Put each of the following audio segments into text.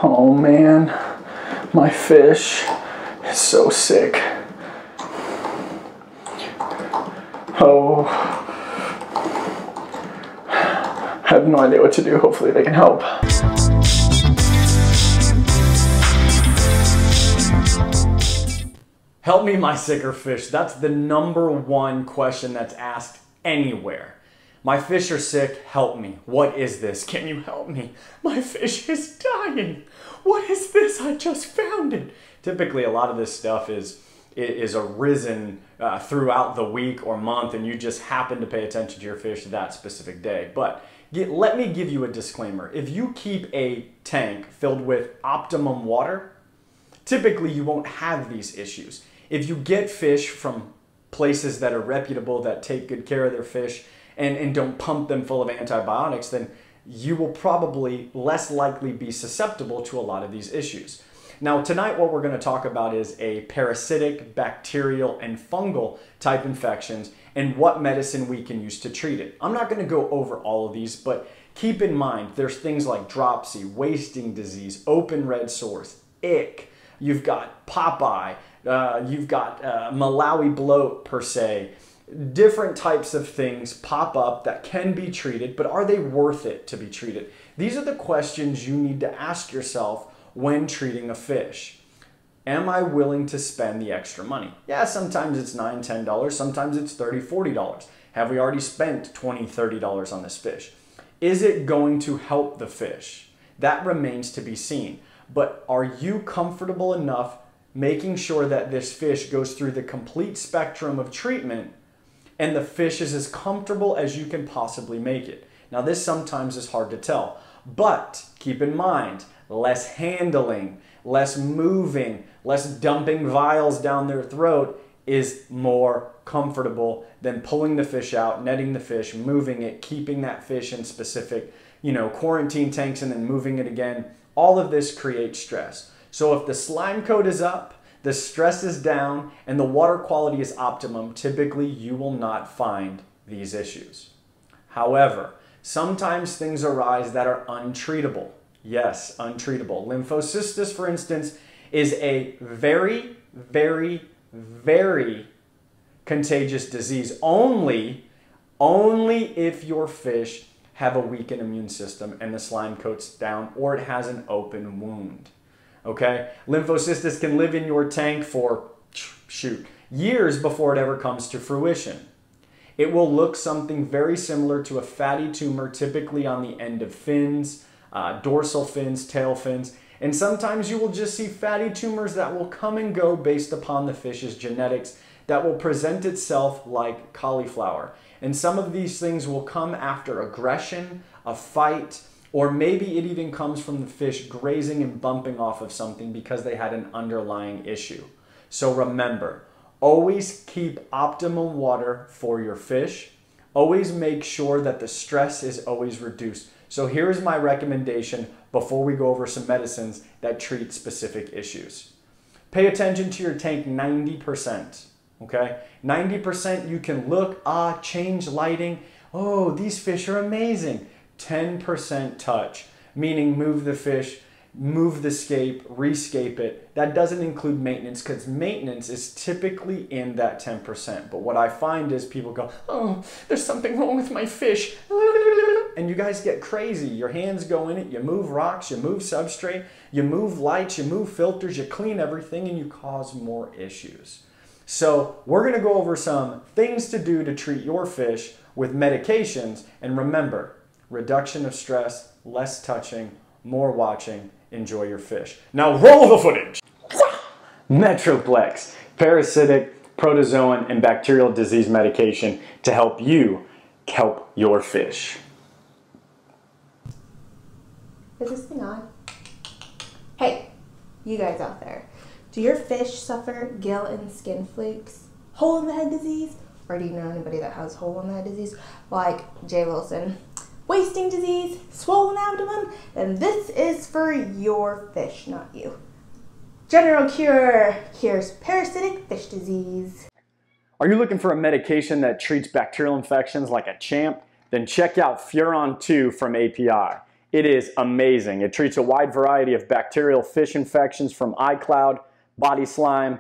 Oh man, my fish is so sick. Oh, I have no idea what to do. Hopefully they can help. Help me, my sicker fish. That's the #1 question that's asked anywhere. My fish are sick, help me. What is this? Can you help me? My fish is dying. What is this? I just found it. Typically, a lot of this stuff is arisen throughout the week or month, and you just happen to pay attention to your fish that specific day. But let me give you a disclaimer. If you keep a tank filled with optimum water, typically you won't have these issues. If you get fish from places that are reputable, that take good care of their fish, and don't pump them full of antibiotics, then you will probably less likely be susceptible to a lot of these issues. Now tonight what we're going to talk about is a parasitic, bacterial, and fungal type infections and what medicine we can use to treat it. I'm not going to go over all of these, but keep in mind there's things like dropsy, wasting disease, open red sores, ick, you've got Popeye, you've got Malawi bloat per se. Different types of things pop up that can be treated, but are they worth it to be treated? These are the questions you need to ask yourself when treating a fish. Am I willing to spend the extra money? Yeah, sometimes it's $9, $10, sometimes it's $30, $40. Have we already spent $20, $30 on this fish? Is it going to help the fish? That remains to be seen. But are you comfortable enough making sure that this fish goes through the complete spectrum of treatment and the fish is as comfortable as you can possibly make it? Now this sometimes is hard to tell, but keep in mind, less handling, less moving, less dumping vials down their throat is more comfortable than pulling the fish out, netting the fish, moving it, keeping that fish in specific, quarantine tanks and then moving it again. All of this creates stress. So if the slime coat is up, the stress is down, and the water quality is optimum, typically you will not find these issues. However, sometimes things arise that are untreatable. Yes, untreatable. Lymphocystis, for instance, is a very, very, very contagious disease only if your fish have a weakened immune system and the slime coat's down or it has an open wound. Okay? Lymphocystis can live in your tank for, years before it ever comes to fruition. It will look something very similar to a fatty tumor, typically on the end of fins, dorsal fins, tail fins, and sometimes you will just see fatty tumors that will come and go based upon the fish's genetics that will present itself like cauliflower. And some of these things will come after aggression, a fight, or maybe it even comes from the fish grazing and bumping off of something because they had an underlying issue. So remember, always keep optimum water for your fish. Always make sure that the stress is always reduced. So here's my recommendation before we go over some medicines that treat specific issues. Pay attention to your tank 90%. Okay? 90% you can look, change lighting. Oh, these fish are amazing. 10% touch, meaning move the fish, move the scape, rescape it. That doesn't include maintenance because maintenance is typically in that 10%. But what I find is people go, oh, there's something wrong with my fish. And you guys get crazy. Your hands go in it, you move rocks, you move substrate, you move lights, you move filters, you clean everything, and you cause more issues. So we're going to go over some things to do to treat your fish with medications. And remember, reduction of stress, less touching, more watching, enjoy your fish. Now roll the footage! Metroplex, parasitic, protozoan, and bacterial disease medication to help you help your fish. Is this thing on? Hey, you guys out there. Do your fish suffer gill and skin flukes, hole in the head disease, or do you know anybody that has hole in the head disease, like Jay Wilson? Wasting disease, swollen abdomen, then this is for your fish, not you. General Cure cures parasitic fish disease. Are you looking for a medication that treats bacterial infections like a champ? Then check out Furon 2 from API. It is amazing. It treats a wide variety of bacterial fish infections from eye cloud, body slime,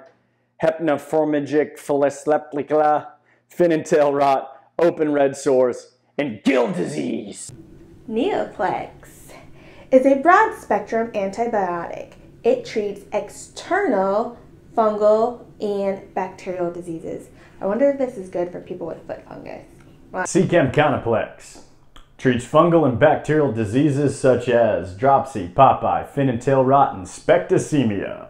hypnophromagtic philosleptica, fin and tail rot, open red sores, and gill disease. Neoplex is a broad-spectrum antibiotic. It treats external fungal and bacterial diseases. I wonder if this is good for people with foot fungus. Seachem Counterplex treats fungal and bacterial diseases such as dropsy, popeye, fin and tail rot, and specticemia.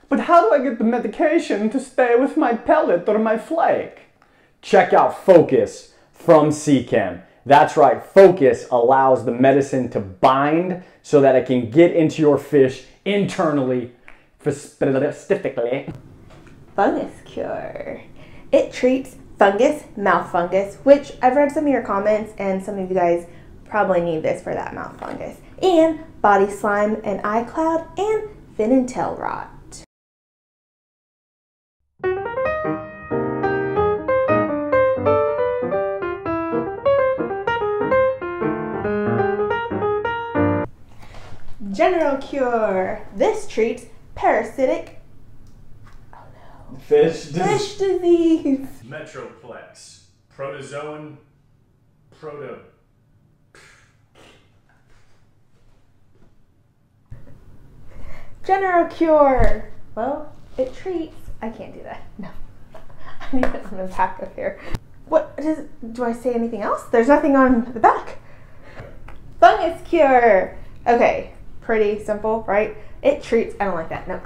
But how do I get the medication to stay with my pellet or my flake? Check out Focus from Seachem. That's right, Focus allows the medicine to bind so that it can get into your fish internally, specifically. Fungus Cure. It treats fungus, mouth fungus, which I've read some of your comments and some of you guys probably need this for that mouth fungus, and body slime and eye cloud and fin and tail rot. General Cure. This treats parasitic Fish disease. Metroplex. Protozoan. General Cure. Well, it treats. I can't do that. No. I need it on the back of here. Do I say anything else? There's nothing on the back. Fungus Cure. Okay. Pretty simple, right? It treats. I don't like that. No.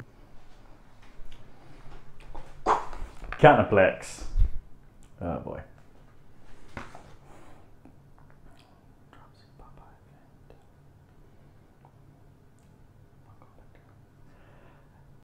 Counterplex. Oh boy.